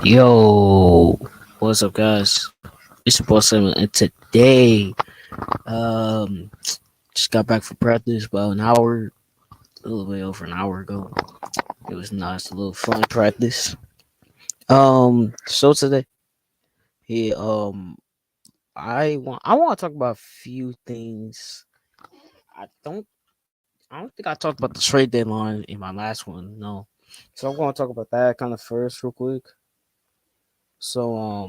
Yo, what's up, guys? It's your boy Samuel, and today, um, just got back from practice about an hour, a little bit over an hour ago. It was nice, a little fun practice. So today, yeah, I want to talk about a few things. I don't, I don't think I talked about the trade deadline in my last one. No, so I'm going to talk about that kind of first, real quick. So,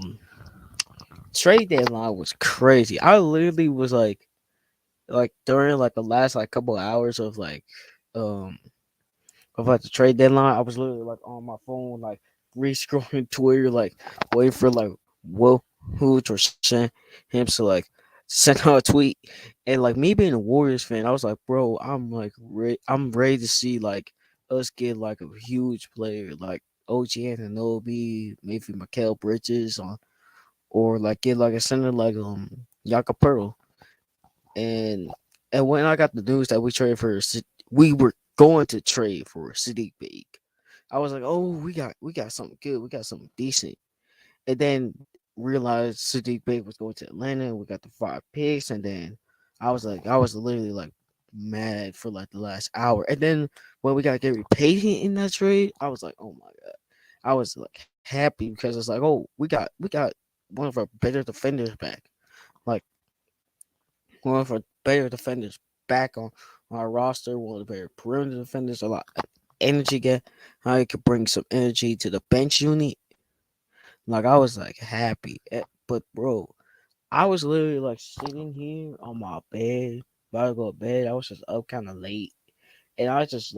trade deadline was crazy. I literally was like during like the last like couple of hours um of like the trade deadline, I was literally like on my phone like re-scrolling Twitter, like waiting for like Will Hooch or him to like send out a tweet. And like me being a Warriors fan, I was like, bro, I'm ready to see like us get like a huge player like OG Ananobi, maybe Mikael Bridges on, or like get like a center like Yaka Pearl. And when I got the news that we were going to trade for Sadiq Bey, I was like, oh, we got something good, we got something decent. And then realized Sadiq Bey was going to Atlanta, and we got the 5 picks. And then I was literally like mad for like the last hour. And then when we got Gary Payton in that trade, I was like, oh my god, I was like happy because it's like, oh, we got one of our better defenders back. Like one of our better defenders back on our roster, one of the better perimeter defenders, a lot of energy guy. How he could bring some energy to the bench unit. Like I was like happy. But bro, I was literally like sitting here on my bed, about to go to bed. I was just up kind of late. And I just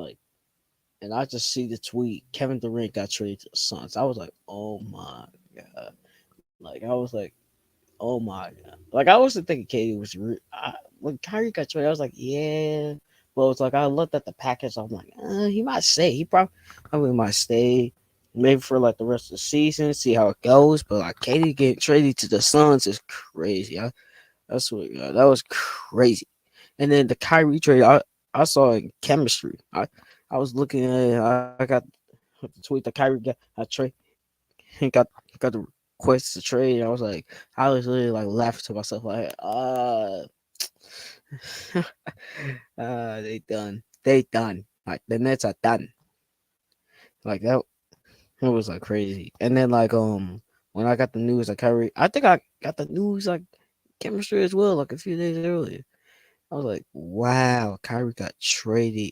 see the tweet Kevin Durant got traded to the Suns. I was like, oh my god. Like I was like, oh my god! Like I wasn't thinking Katie was when Kyrie got traded. I was like, yeah. Well, it's like I looked at the package. I'm like, he might stay. He probably might stay, maybe for like the rest of the season. See how it goes. But like Katie getting traded to the Suns is crazy. I swear to God, that was crazy. And then the Kyrie trade, I saw in chemistry. I was looking at it. I got the tweet that Kyrie got a trade. He got the request to trade. I was like, I was literally like laughing to myself, like, they done. Like the Nets are done. Like that, it was like crazy. And then when I got the news, like Kyrie, I think I got the news like chemistry as well, like a few days earlier. I was like, wow, Kyrie got traded.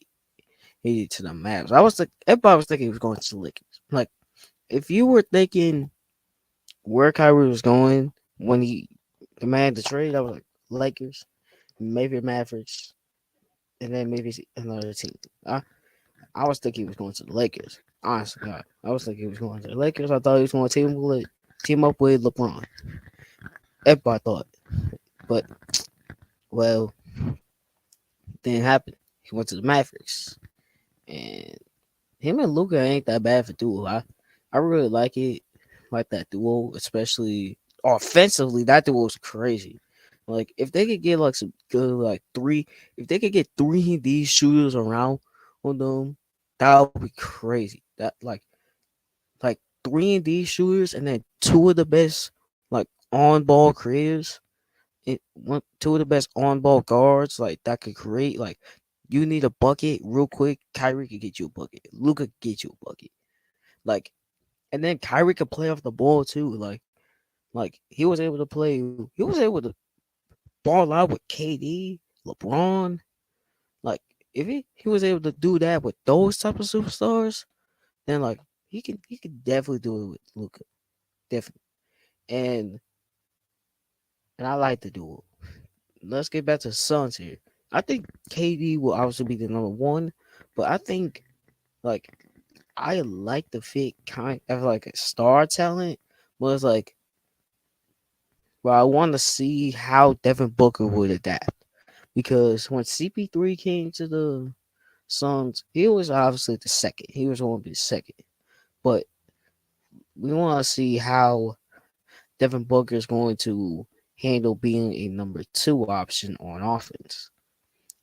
He to the Mavs. I was like, everybody was thinking he was going to the Lakers. Like, if you were thinking where Kyrie was going when he demanded the trade, I was like Lakers, maybe Mavericks, and then maybe another team. I was thinking he was going to the Lakers. Honestly, God, I was thinking he was going to the Lakers. I thought he was going to team up with LeBron. Everybody thought, but well, didn't happen. He went to the Mavericks, and him and Luca ain't that bad for duo. I really like that duo, especially offensively. That duo is crazy. Like if they could get like some good like three, if they could get three of these shooters around on them, that would be crazy. That like three of these shooters, and then two of the best like on ball creators. Two of the best on ball guards like that could create like you need a bucket real quick. Kyrie could get you a bucket. Luca could get you a bucket. Like and then Kyrie could play off the ball too. Like he was able to play. He was able to ball out with KD, LeBron. Like if he was able to do that with those type of superstars, then like he can definitely do it with Luca. Definitely. And and I like the duel. Let's get back to the Suns here. I think KD will obviously be the number one, but I think like I like the fit kind of like a star talent, but it's like well, I want to see how Devin Booker would adapt because when CP3 came to the Suns, he was obviously the second. He was going to be the second, but we want to see how Devin Booker is going to handle being a number two option on offense.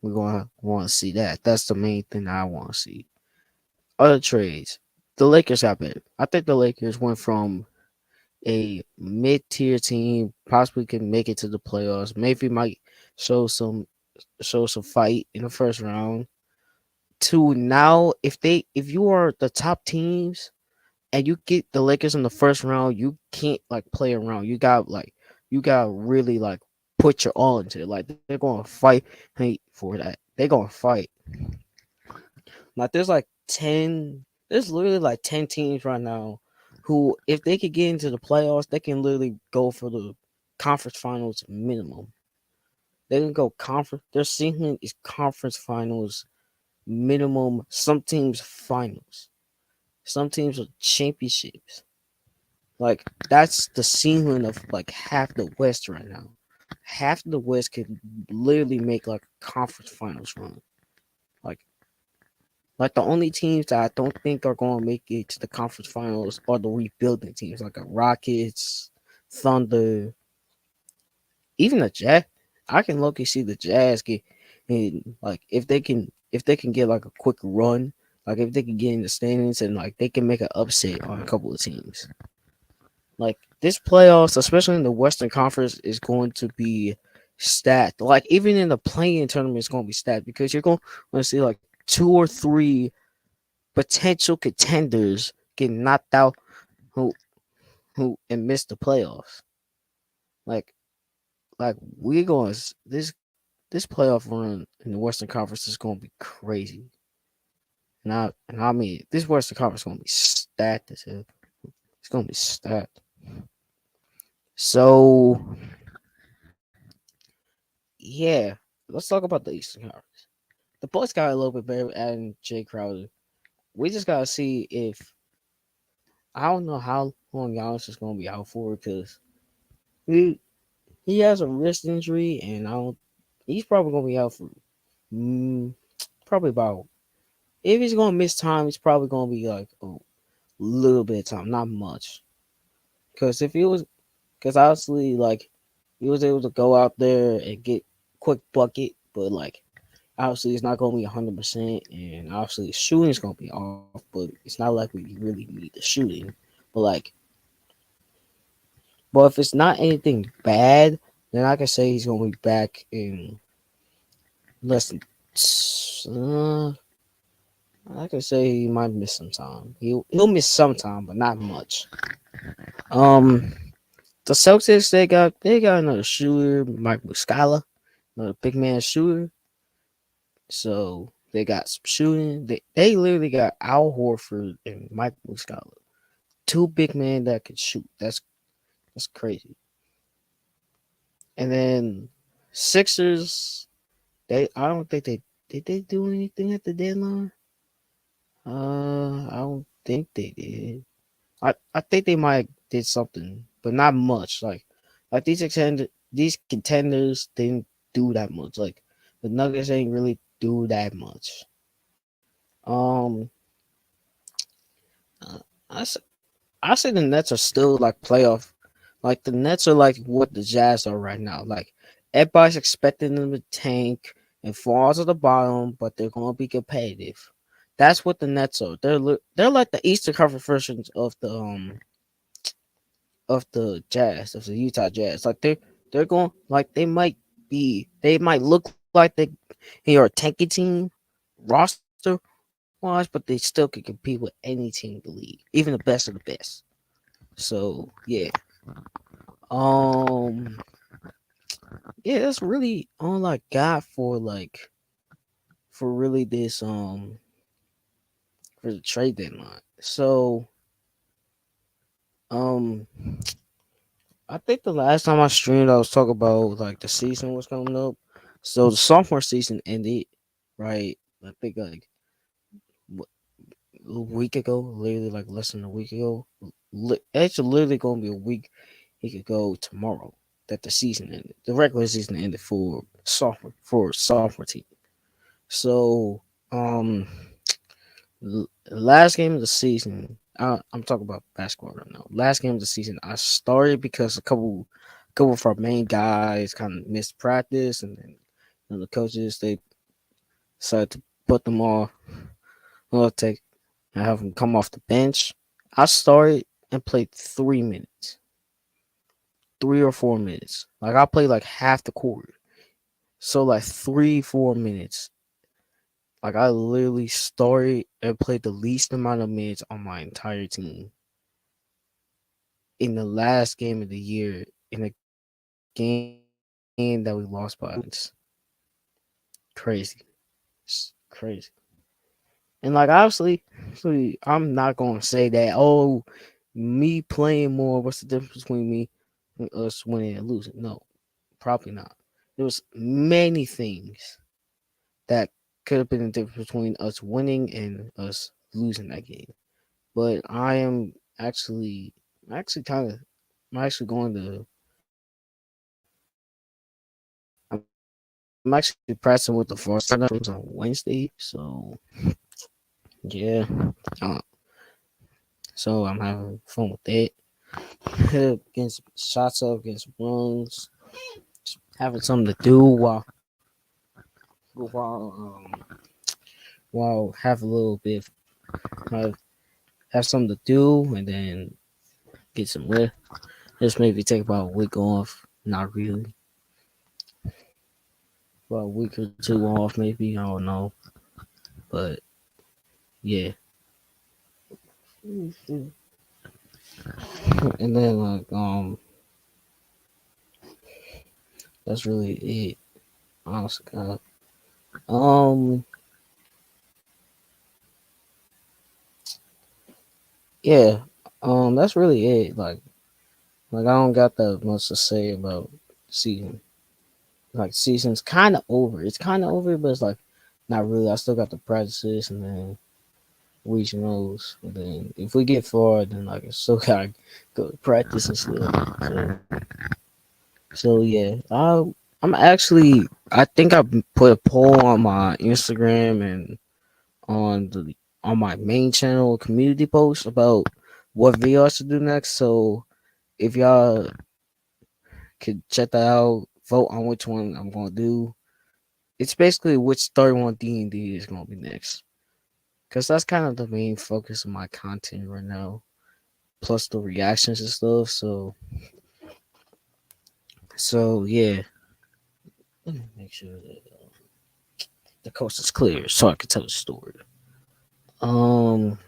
We're going to want to see that. That's the main thing I want to see. Other trades. the Lakers got better. I think the Lakers went from a mid tier team, possibly can make it to the playoffs. Maybe might show some show some fight in the first round. To now, if you are the top teams and you get the Lakers in the first round, you can't like play around. You got really like put your all into it. Like they're gonna fight for that. They're gonna fight. Like there's literally like 10 teams right now who, if they could get into the playoffs, they can literally go for the conference finals minimum. They can go conference. Their ceiling is conference finals minimum. Some teams finals. Some teams are championships. Like that's the ceiling of like half the West right now. Half the West could literally make like conference finals run. Like Like the only teams that I don't think are going to make it to the conference finals are the rebuilding teams, like the Rockets, Thunder, even the Jazz. I can low key see the Jazz get, and like if they can get like a quick run, like if they can get in the standings and like they can make an upset on a couple of teams. Like this playoffs, especially in the Western Conference, is going to be stacked. Like even in the playing tournament, it's going to be stacked because you're going to see like two or three potential contenders get knocked out who and miss the playoffs. Like like we're going this playoff run in the Western Conference is going to be crazy. And I mean this Western Conference is going to be stacked as hell. It's going to be stacked. So yeah, let's talk about the Eastern Conference. The Bucks got a little bit better adding Jay Crowder. We just gotta see if I don't know how long Giannis is gonna be out for because he he has a wrist injury, and I don't. He's probably gonna be out for mm, probably about. If he's gonna miss time, it's probably gonna be like a little bit of time, not much. Because obviously, like he was able to go out there and get quick bucket, but like obviously it's not gonna be 100%, and obviously shooting is gonna be off, but it's not like we really need the shooting. But like, but if it's not anything bad, then I can say he's gonna be back in less than. I could say he might miss some time. He'll miss some time, but not much. Um, the Celtics they got another shooter, Mike Muscala, another big man shooter. So they got some shooting. They literally got Al Horford and Mike Muscala, two big men that could shoot. That's crazy. And then Sixers, they I don't think they did they do anything at the deadline. I don't think they did. I think they might did something, but not much. Like these contenders didn't do that much. Like the Nuggets ain't really do that much. Um, uh, I s- I say the Nets are still like playoff. Like the Nets are like what the Jazz are right now. Like everybody's expecting them to tank and fall to the bottom, but they're gonna be competitive. That's what the Nets are. They're like the Eastern Conference versions of the Jazz, of the Utah Jazz. Like they're going like they might look like they are a tanky team roster wise, but they still can compete with any team in the league, even the best of the best. So yeah. Um yeah, that's really all I got for really this for the trade deadline. So um I think the last time I streamed, I was talking about like the season was coming up. So the sophomore season ended, right? I think like what, a week ago, literally like less than a week ago. Actually, literally gonna be a week. He could go tomorrow that the season ended. The regular season ended for sophomore team. So last game of the season. I'm talking about basketball right now. Last game of the season, I started because couple of our main guys kind of missed practice, and then the coaches they decided to put them all. Well, take. I have him come off the bench. I started and played 3 minutes, 3 or 4 minutes. Like I played like half the quarter. So like 3, 4 minutes. Like I literally started and played the least amount of minutes on my entire team in the last game of the year in a game that we lost by crazy. It's crazy. And like obviously, I'm not gonna say that. Oh, me playing more. What's the difference between me and us winning and losing? No, probably not. There was many things that could have been the difference between us winning and us losing that game. But I'm actually kind of, I'm actually going to, I'm actually practicing with the varsity teams on Wednesday. So yeah, uh, so I'm having fun with that. Getting some shots up, getting some runs, having something to do while have a little bit have, have something to do, and then get some rest. Just maybe take about a week off. Not really, about a week or two off, maybe. I don't know, but yeah. And then that's really it. Honestly, God. Um, yeah. That's really it. Like I don't got that much to say about season. Like season's kind of over. It's kind of over, but it's like not really. I still got the practices and then regionals. And then if we get far, then like I still gotta go to practice and stuff. So yeah. I'm actually. I think I put a poll on my Instagram and on the on my main channel community post about what video I should do next. So if y'all could check that out, vote on which one I'm gonna do. It's basically which 31 D&D is gonna be next, because that's kind of the main focus of my content right now. Plus the reactions and stuff. So yeah. Let me make sure that the coast is clear so I can tell the story. Um,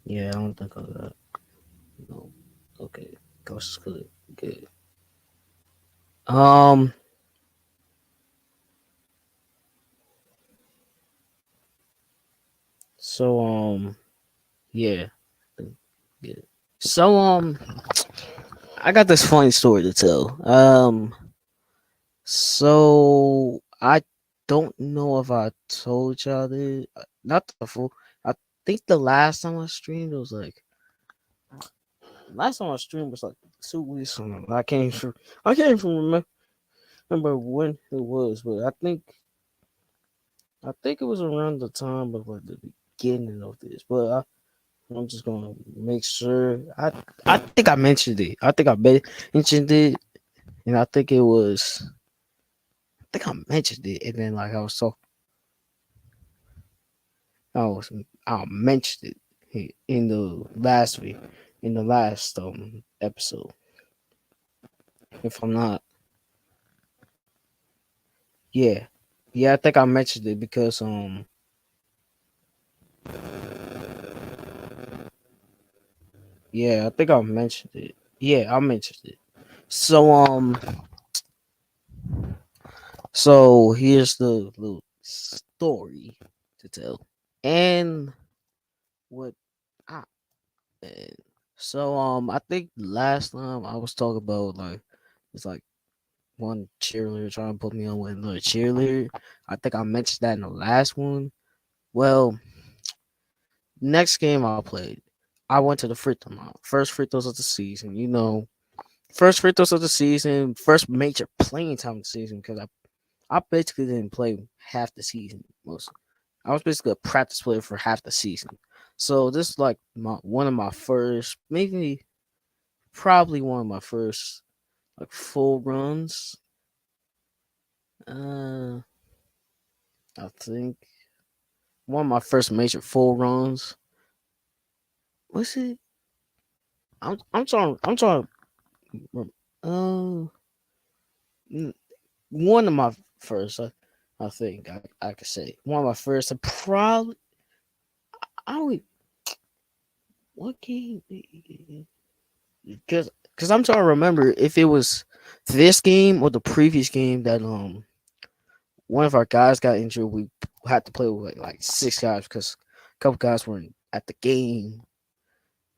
yeah, I don't think I got no. Okay, coast is clear. Good. Um, so yeah, good. So I got this funny story to tell. So I don't know if I told y'all this. Not the full. I think the last time I streamed it was like last time I streamed was like 2 weeks from now. I can't even remember when it was, but I think it was around the time of like the beginning of this. But I'm just gonna make sure. I think I mentioned it. I think I mentioned it, and I think it was. I think I mentioned it, and then like I mentioned it in the last week, in the last episode. If I'm not, yeah, yeah, I think I mentioned it because yeah, I think I mentioned it. Yeah, I mentioned it. So so here's the little story to tell, and what I so I think last time I was talking about like it's like one cheerleader trying to put me on with another cheerleader. I think I mentioned that in the last one. Well, next game I played, I went to the free throw line. First free throws of the season. First free throws of the season. First major playing time of the season because I basically didn't play half the season. Most I was basically a practice player for half the season. So this is like one of my first, maybe probably one of my first like full runs. Uh, I think one of my first major full runs. What's it? I'm trying. Uh, mm, one of my first. I think I could say one of my first. Probably I would what game? Because I'm trying to remember if it was this game or the previous game that one of our guys got injured. We had to play with like six guys because a couple guys weren't at the game,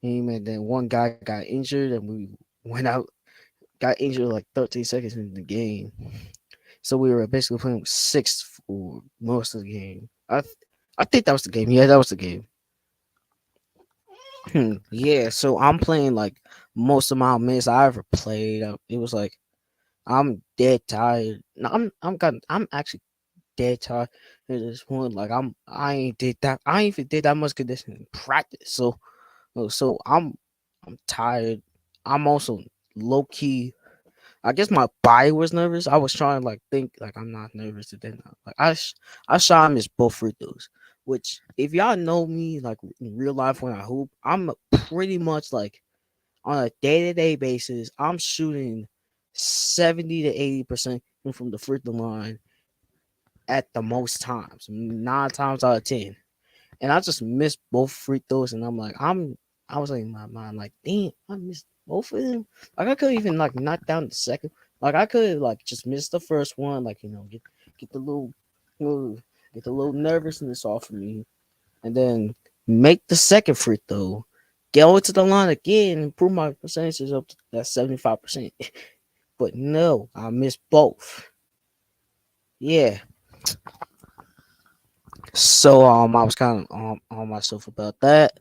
and then one guy got injured, and we went out, got injured like 13 seconds in the game. So we were basically playing with six for most of the game. I think that was the game. Yeah, that was the game. Yeah, so I'm playing like most of my minutes I ever played. It was like I'm dead tired. No, I'm actually dead tired at this point. Like I ain't even did that much conditioning in practice. So I'm tired. I'm also low key. I guess my body was nervous. I was trying to like think like I'm not nervous, and then like I shot and missed both free throws. Which if y'all know me like in real life when I hoop, I'm pretty much like on a day to day basis. I'm shooting 70 to 80% from the free throw line at the most times, 9 times out of 10. And I just missed both free throws, and I was like in my mind like, damn, I missed both of them. Like I could even like knock down the second. Like I could like just miss the first one, like get the little get the little nervousness off of me, and then make the second free throw, go to the line again, and improve my percentages up to that 75%. But no, I missed both. Yeah. So I was kind of on myself about that,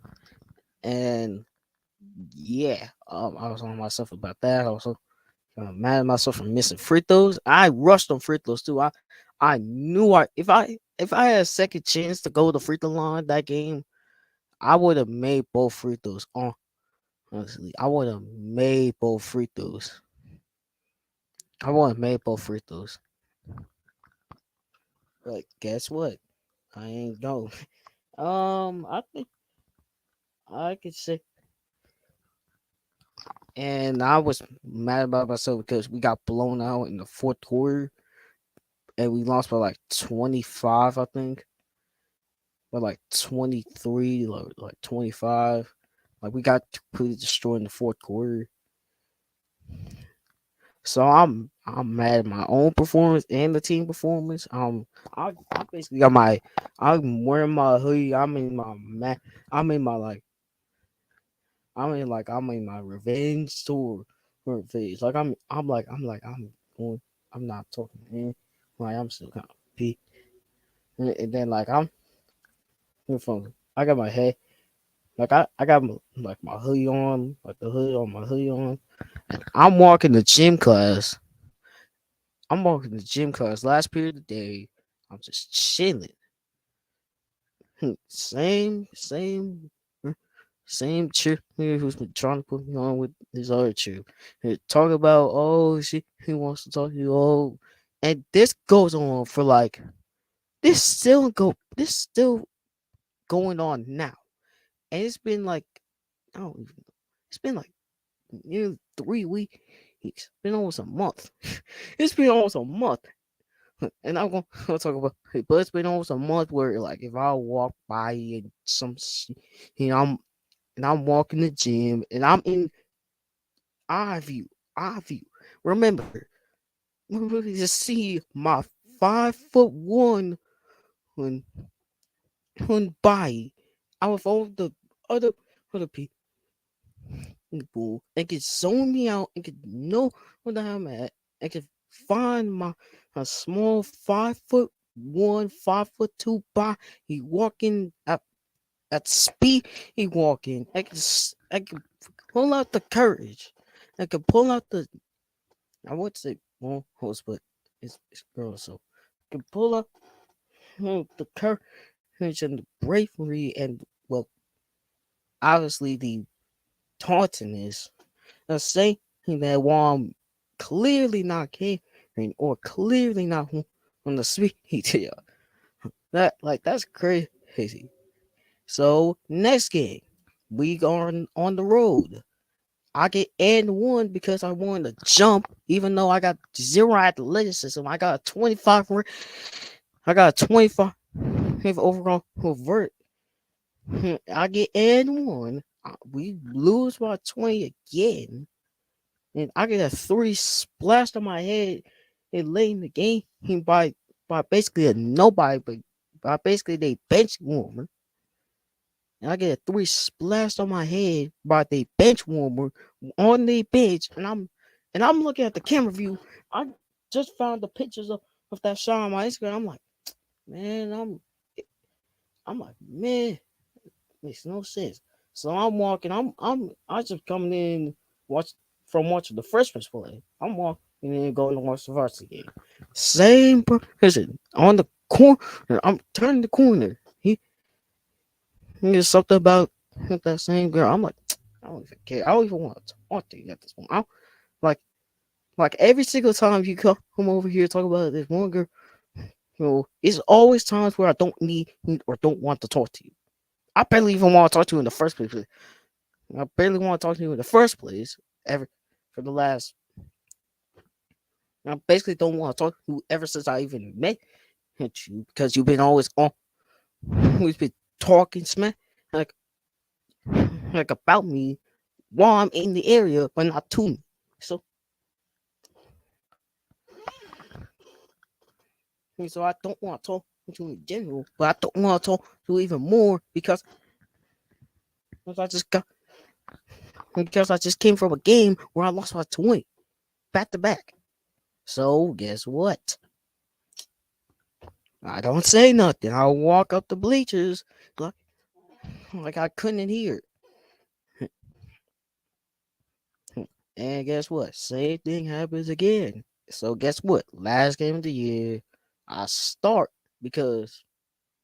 and yeah, I was on myself about that. I was so mad at myself for missing free throws. I rushed on free throws too. I knew if I had a second chance to go to the free throw line that game, I would have made both free throws. Honestly, I would have made both free throws. I would have made both free throws. But guess what? I ain't go. I think I could say, and I was mad about myself because we got blown out in the fourth quarter, and we lost by like 25, I think, by like 23, like 25. Like we got completely destroyed in the fourth quarter. So I'm mad at my own performance and the team performance. I basically got I'm wearing my hoodie. I'm in my like I'm in my revenge tour phase. Like I'm going. I'm not talking, man. Like I'm still kind of pee. And then like I got my head. Like I got like my hoodie on, like the hood on my hoodie on. I'm walking the gym class. I'm walking the gym class last period of the day. I'm just chilling. Same, uh, same chick here who's been trying to put me on with this other chick. Talk about he wants to talk to you. And this goes on for like this still going on now, and it's been like I don't even know. It's been like nearly 3 weeks. It's been almost a month. It's been almost a month. And I'm gonna talk about it, but it's been almost a month where like if I walk by and you know, I'm walking the gym and I'm in eye view, eye view. Remember, we just see my 5'1" when body out of all the other other people and can zone me out and can know where I'm at and can find my a small 5'1", 5'2" body walking at speed. He walking. I can pull out the courage. I can pull out the I would say more host, but it's girl, so I can pull out the courage and the bravery and well obviously the tauntness of saying that while I'm clearly not caring or clearly not on the speed to you. That's crazy. Easy. So next game, we going on the road. I get and one because I wanted to jump, even though I got zero athleticism. I got a 25 overall vert. I get and one. We lose by 20 again. And I get a three splashed on my head and late in the game by basically a nobody, but by basically they bench warmer. And I get a three splashed on my head by the bench warmer on the bench, and I'm looking at the camera view. I just found the pictures of that shot on my Instagram. Man, I'm like, man, makes no sense. So I'm walking. I just coming in watch from watching the freshman play. I'm walking in going to watch the varsity game. Same person on the corner. I'm turning the corner. He is something about that same girl. I'm like, I don't even care. I don't even want to talk to you at this point. Like like every single time you come over here talk about this one girl, it's always times where I don't need or don't want to talk to you. I barely even want to talk to you in the first place. I barely want to talk to you in the first place ever for the last. I basically don't want to talk to you ever since I even met you because you've been always on. We've been talking smack like like about me while I'm in the area, but not to me. So I don't want to talk to you in general, but I don't want to talk to you even more because I just came from a game where I lost by 20 back to back. So guess what? I don't say nothing. I walk up the bleachers like, like I couldn't hear. And guess what? Same thing happens again. So guess what? Last game of the year, I start because,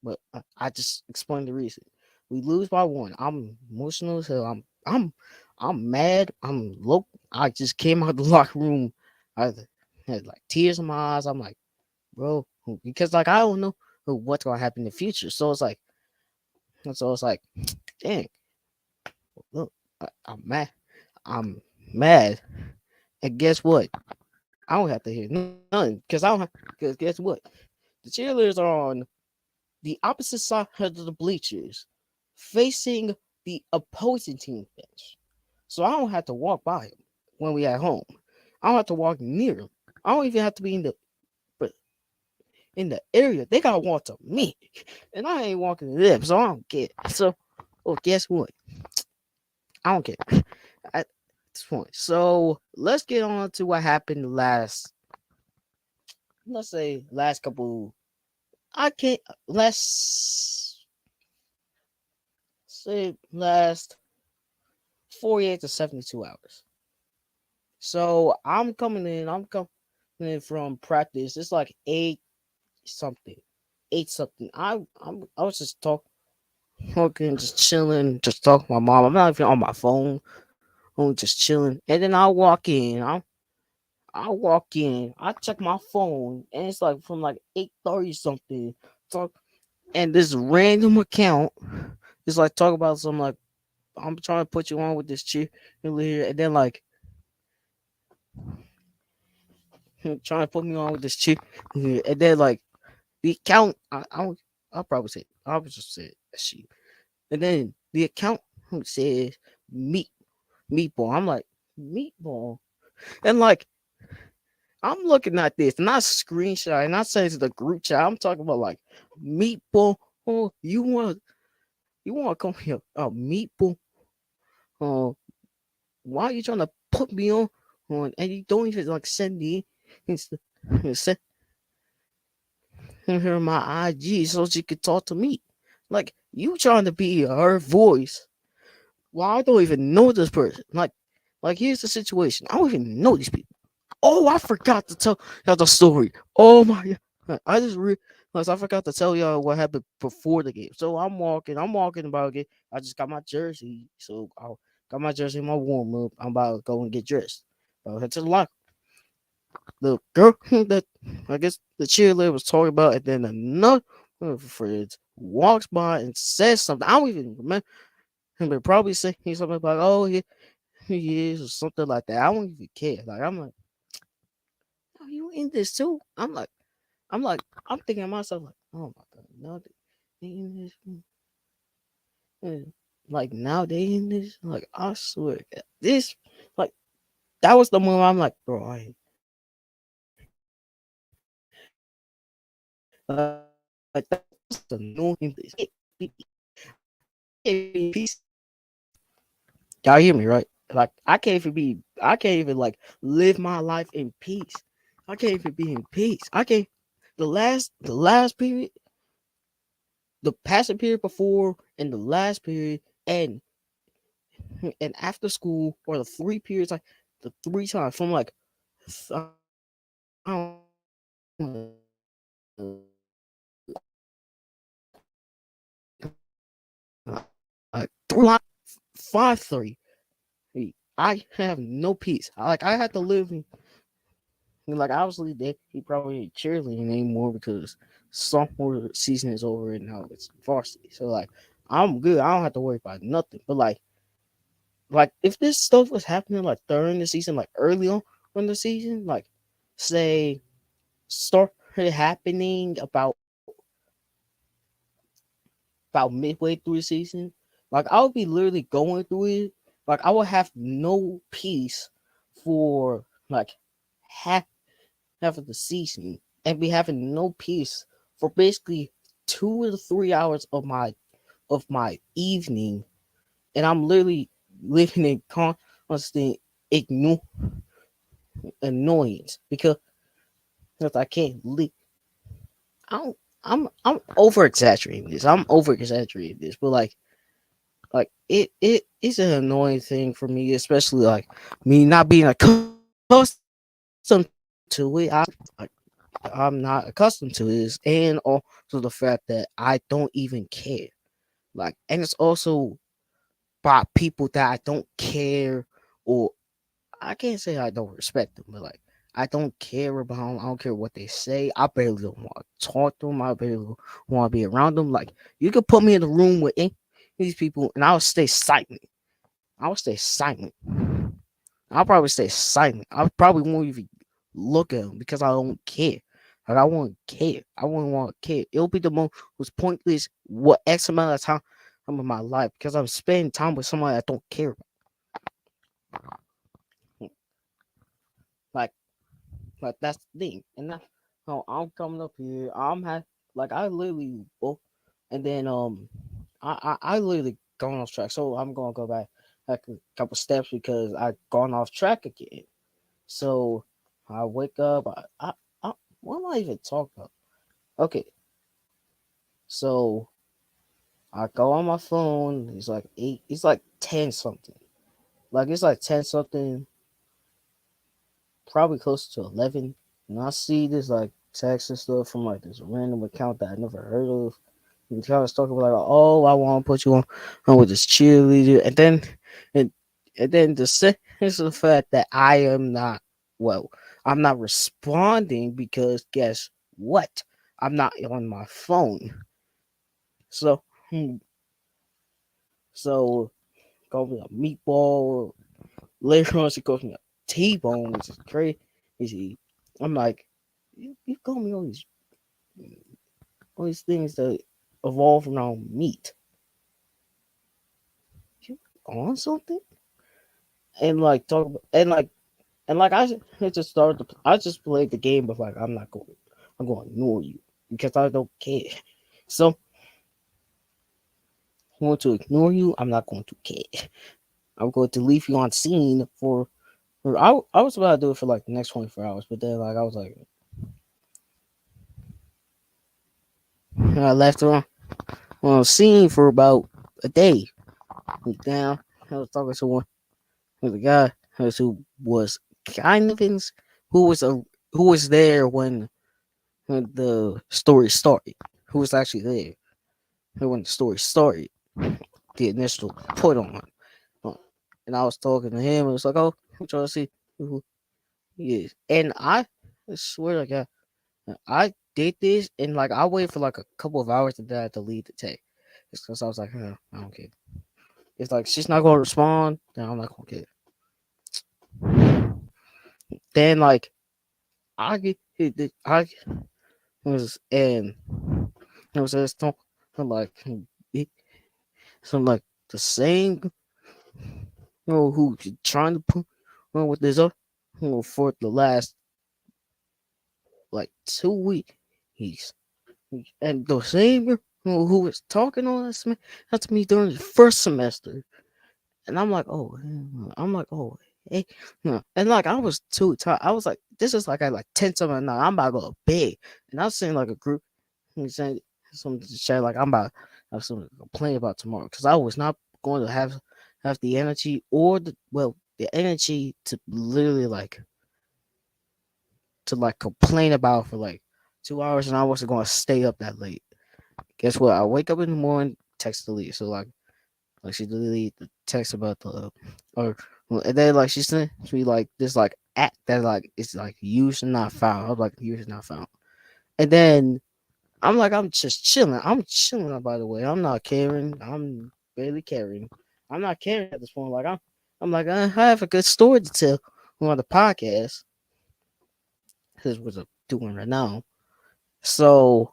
but I just explained the reason. We lose by one. I'm emotional as hell. I'm mad. I'm low. I just came out of the locker room. I had like tears in my eyes. I'm like, bro, because like I don't know what's gonna happen in the future. So it's like, dang, look, I'm mad. I'm mad. And guess what? I don't have to hear none because I don't. Because guess what? The cheerleaders are on the opposite side of the bleachers, facing the opposing team bench. So I don't have to walk by him when we at home. I don't have to walk near him. I don't even have to be but in the area. They gotta walk to me, and I ain't walking to them. So I don't care. So, well, guess what? I don't care at this point. So let's get on to what happened last. Let's say last couple. I can't. Let's say last 48 to 72 hours. So I'm coming in from practice. It's like something. 8 something. I was just talking, just chilling, just talking to my mom. I'm not even on my phone. I'm just chilling. And then I walk in, I check my phone, and it's like from like 8:30 something. So and this random account is like talk about some like I'm trying to put you on with this chick here, and then like trying to put me on with this chick here, and then like the account I'll probably say I'll just say she, and then the account says meat meatball. I'm like meatball, and like I'm looking at this and I screenshot and I send it to the group chat. I'm talking about like meatball. Oh, you want to come here? Meatball. Oh, why are you trying to put me on? And you don't even like send me send her my IG so she could talk to me. Like you trying to be her voice. Well, I don't even know this person. Like here's the situation. I don't even know these people. Oh, I forgot to tell y'all the story. Oh my god. I just realized I forgot to tell y'all what happened before the game. So I'm walking about again. I just got my jersey. So I got my jersey in my warm up. I'm about to go and get dressed. I head to the locker. The girl that I guess the cheerleader was talking about, and then another one of her friends walks by and says something. I don't even remember him, but probably saying something like, "Oh, he is," or something like that. I don't even care. Like I'm like, "Oh, you in this too?" I'm thinking to myself like, "Oh my god, no, they in this." Mm. Like now they in this. Like I swear, this like that was the moment I'm like, bro, like that was annoying. Peace. Y'all hear me, right? Like I can't even like live my life in peace. I can't even be in peace. I can't. The last period, the passing period before, and the last period, and after school, or the three periods, like the three times from like I like 5:30. I have no peace. I had to live in, like obviously he probably ain't cheerleading anymore because sophomore season is over and now it's varsity. So like I'm good. I don't have to worry about nothing. But like if this stuff was happening like during the season, like early on in the season, like say started happening about midway through the season, like I would be literally going through it. Like I would have no peace for like half of the season and be having no peace for basically 2 to 3 hours of my evening, and I'm literally living in constant igno- annoyance because I can't live. I don't, I'm over exaggerating this. I'm over exaggerating this, but it's an annoying thing for me, especially like me not being accustomed to it. Like I'm not accustomed to this, and also the fact that I don't even care. Like, and it's also by people that I don't care, or I can't say I don't respect them, but like I don't care about them. I don't care what they say. I barely don't want to talk to them. I barely want to be around them. Like you could put me in the room with any these people, and I'll stay silent. I will stay silent. I'll probably stay silent. I probably won't even look at them because I don't care. Like I won't care. I won't want to care. It'll be the most pointless what X amount of time I'm in my life because I'm spending time with somebody I don't care about. Like that's the thing. And that's how I'm coming up here. Like I literally and then I literally gone off track. So I'm gonna go back like a couple steps because I gone off track again. So I wake up. I what am I even talking about? Okay, so I go on my phone. It's like 8. It's like 10 something. Like it's like 10 something. Probably close to 11. And I see this like text and stuff from like this random account that I never heard of. And kind of talking about like, oh, I want to put you on with this cheerleader, and and then the sense of the fact that I'm not responding because guess what? I'm not on my phone. So, hmm, so call me a meatball. Later on, she calls me a T-bone, which is crazy. I'm like, you call me all these things that evolve around meat. You on something? And like talk about, and like I just started I just played the game of like I'm going to ignore you because I don't care. So I'm going to ignore you. I'm not going to care. I'm going to leave you on scene for I was about to do it for like the next 24 hours, but then like I was like I left her on scene for about a day. Down, I was talking to one with a guy who was kind of in, who was a who was there when the story started. Who was actually there when the story started. The initial put on. And I was talking to him. And it was like, oh, I'm trying to see who he is. And I swear to God, I did this, and like I waited for like a couple of hours, and then I delete the text. It's because I was like, huh, I don't care. It's like she's not gonna respond, then I'm not gonna care. Then like I get I was and it was just like some like the same who trying to put with this up for the last like 2 weeks. He's and the same who was talking on this man that's me during the first semester. And I'm like, oh, hey, and like I was too tired. I was like, this is like at like 10 something at night. I'm about to go to bed, and I was seeing like a group saying something to share like I'm about to have something to complain about tomorrow because I was not going to have the energy or the energy to literally like to like complain about for like 2 hours, and I wasn't going to stay up that late. Guess what? I wake up in the morning, text delete. So like she deleted the text about the or and then like she sent me like this like act that like it's like used and not found. I was like used and not found. And then I'm just chilling. I'm chilling by the way. I'm not caring. I'm barely caring. I'm not caring at this point. Like I'm like I have a good story to tell on the podcast. This is what I'm doing right now. So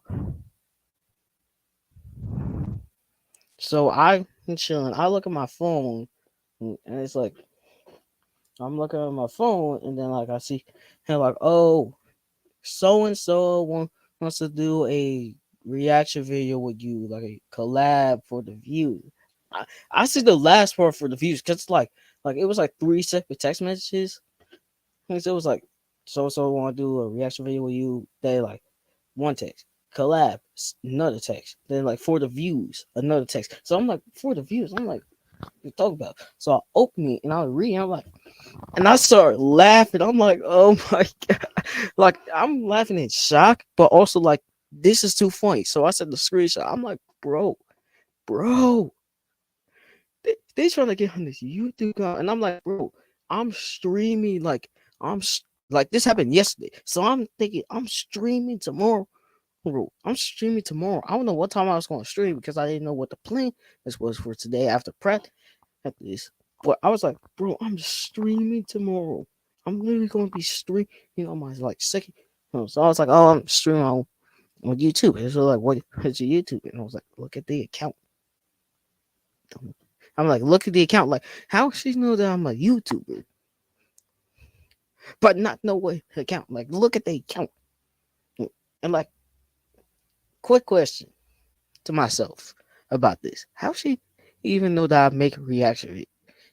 I'm chilling. I look at my phone and it's like I'm looking at my phone, and then like I see him like, oh, so and so wants to do a reaction video with you, like a collab for the views. I see the last part for the views because like it was like three separate text messages. And so it was like so and so want to do a reaction video with you. They like one text collab, another text. Then like for the views, another text. So I'm like for the views. I'm like, what you talk about? So I open it and I read. I'm like. And I started laughing. I'm like, oh my god. Like I'm laughing in shock, but also like this is too funny. So I said the screenshot. I'm like, bro, they trying to get on this YouTube account. And I'm like, bro, I'm streaming like this happened yesterday. So I'm thinking I'm streaming tomorrow. Bro, I'm streaming tomorrow. I don't know what time I was gonna stream because I didn't know what the plan this was for today after prep at this. But I was like, bro, I'm streaming tomorrow. I'm literally going to be streaming on my like second. So I was like, oh, I'm streaming on YouTube. And so like, what's your YouTube? And I was like, look at the account. I'm like, look at the account. Like, how she know that I'm a YouTuber, but not know what account? Like, look at the account. And like, quick question to myself about this: how she even know that I make reaction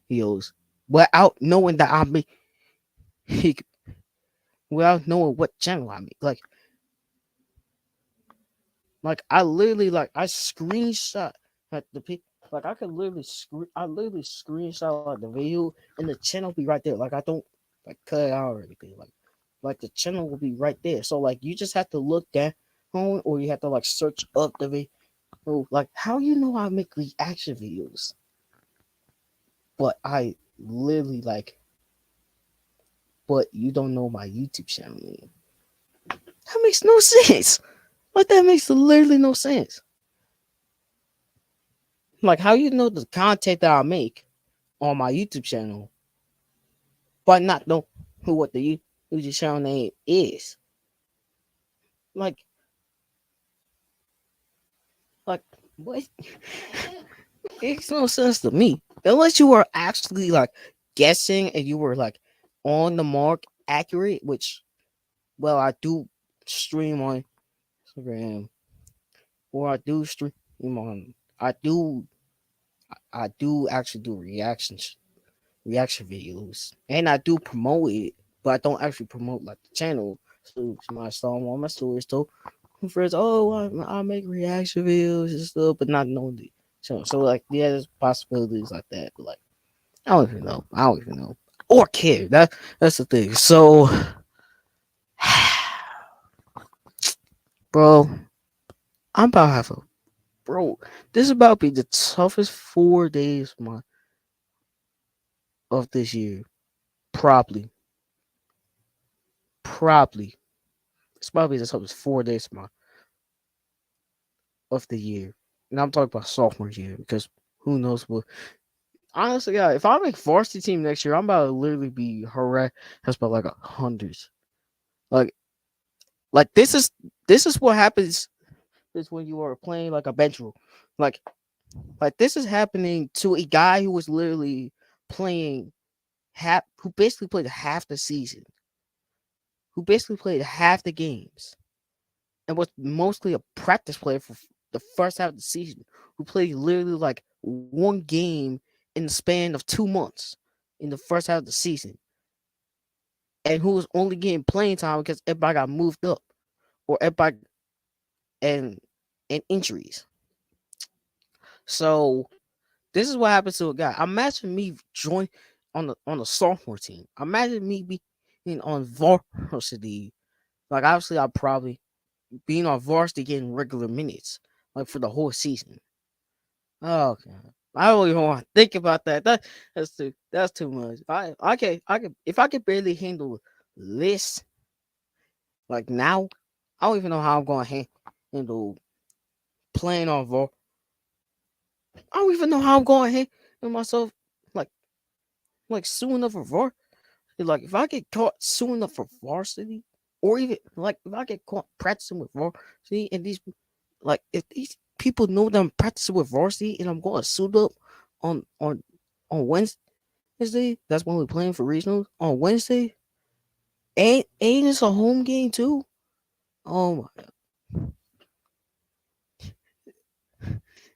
videos without knowing that I make without knowing what channel I make? Like I literally like I screenshot at the like I could literally screenshot like the video and the channel be right there. Like I don't like cut it out or anything. Like the channel will be right there. So like you just have to look down or you have to like search up the video. Like how you know I make reaction videos, but I literally like but you don't know my YouTube channel name. That makes no sense. Like that makes literally no sense. Like how you know the content that I make on my YouTube channel, but not know who what the YouTube channel name is. Like, like what? It makes no sense to me. Unless you were actually like guessing and you were like on the mark, accurate. Which, well, I do stream on Instagram, or I do stream on. I do actually do reaction videos, and I do promote it, but I don't actually promote like the channel. So my song on my stories too. Friends, oh, I make reaction videos and stuff, but not knowing the channel. So like, yeah, there's possibilities like that, but like, I don't even know. I don't even know or care. That's the thing. So, bro, I'm about to have a bro. This is about to be the toughest 4 days of this year. Probably. It's probably the toughest 4 days of the year. And I'm talking about sophomore year because who knows what. Honestly, yeah, if I make varsity team next year, I'm about to literally be harassed by like a hundreds. Like, like this is what happens is when you are playing like a bench rule. Like, like this is happening to a guy who was literally playing who basically played half the season, who basically played half the games, and was mostly a practice player for the first half of the season, who played literally like one game in the span of 2 months in the first half of the season, and who was only getting playing time because everybody got moved up or everybody and injuries. So this is what happens to a guy. Imagine me join on a sophomore team. Imagine me being on varsity. Like obviously, I'll probably being on varsity getting regular minutes like for the whole season. Oh god. I don't even want to think about that. That's too much. I can if I could barely handle this like now, I don't even know how I'm going to handle playing on I don't even know how I'm going to handle myself like soon enough for like if I get caught soon enough for varsity, or even like if I get caught practicing with varsity, and these like if these people know that I'm practicing with varsity and I'm going to suit up on on on Wednesday, that's when we're playing for regionals on Wednesday. Ain't this a home game too? Oh my,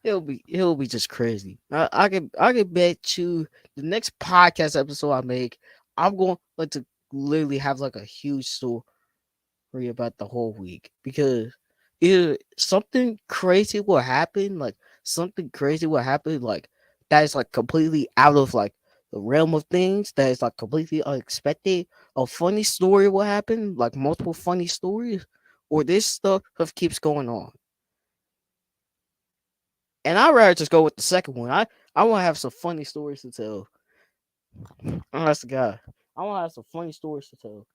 it'll be just crazy. I can bet you the next podcast episode I make, I'm going like to literally have like a huge story about the whole week because either something crazy will happen, like something crazy will happen, like that is like completely out of like the realm of things, that is like completely unexpected. A funny story will happen, like multiple funny stories, or this stuff keeps going on. And I'd rather just go with the second one. I want to have some funny stories to tell. Honest to God, I want to have some funny stories to tell.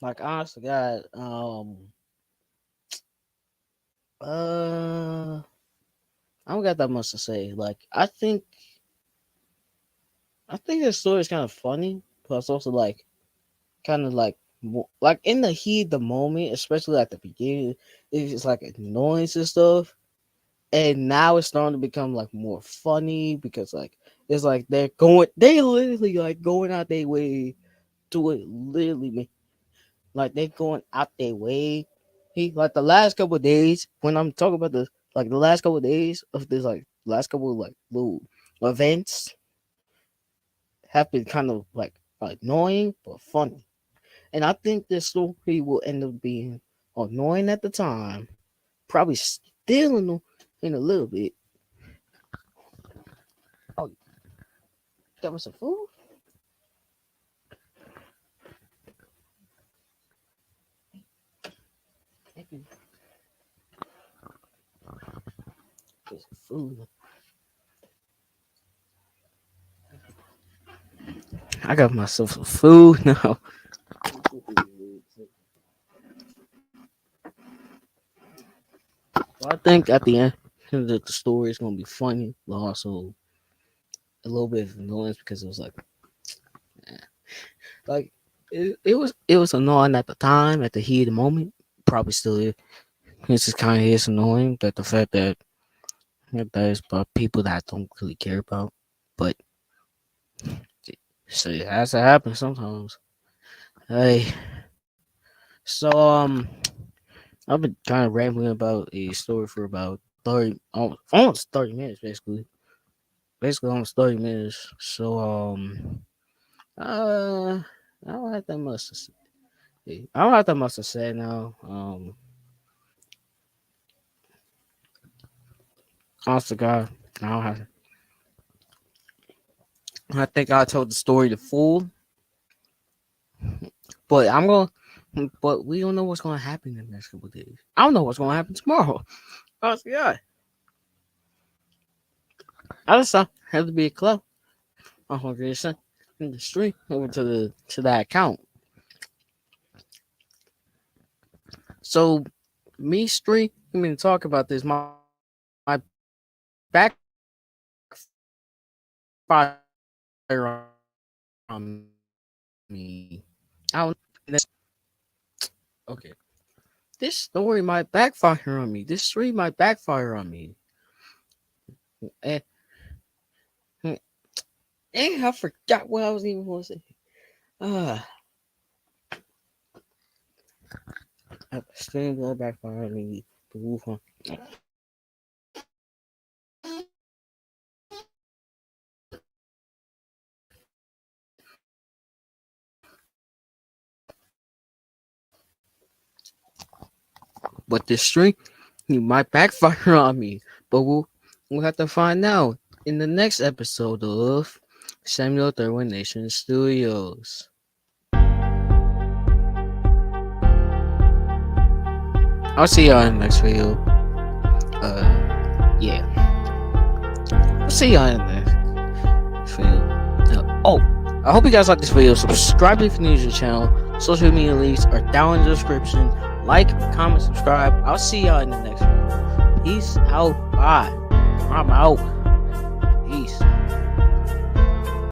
Like, honest to God, I don't got that much to say. Like, I think this story is kind of funny, but it's also like kind of like like in the heat of the moment, especially at the beginning, it's just like annoyance and stuff. And now it's starting to become like more funny because like it's like they literally like going out their way to it. Literally, like they going out their way. He like the last couple of days when I'm talking about the last couple of days of this like last couple of like little events have been kind of like annoying but funny. And I think this story will end up being annoying at the time, probably still in a little bit. Oh, got me some food? Thank you. Get some food. I got myself some food now. So I think at the end the story is gonna be funny, but also a little bit of annoyance because it was eh, like it was annoying at the time, at the heat of the moment. Probably still is. It's just kind of is annoying that the fact that that is about people that I don't really care about, but so it has to happen sometimes. Hey, so I've been kind of rambling about a story for about 30, almost 30 minutes, basically almost 30 minutes. So I don't have that much to say. I don't have that much to say now. Honest to God, I don't have. I think I told the story to full, but I'm gonna. But we don't know what's gonna happen in the next couple of days. I don't know what's gonna happen tomorrow. Honest to God, I just have to be a club. I'm gonna get sent in the stream over to that account. So me stream. I mean, talk about this. My backfire on me. I don't. Okay. This story might backfire on me. This stream might backfire on me. And, and I forgot what I was even going to say. Uh, stream will backfire on me. But this stream, he might backfire on me. But we'll have to find out in the next episode of Samuel31nation Studios. I'll see y'all in the next video. Yeah. I'll see y'all in the next video. I hope you guys like this video. Subscribe if you're new to the channel. Social media links are down in the description. Like, comment, subscribe. I'll see y'all in the next video. Peace out. Bye. I'm out.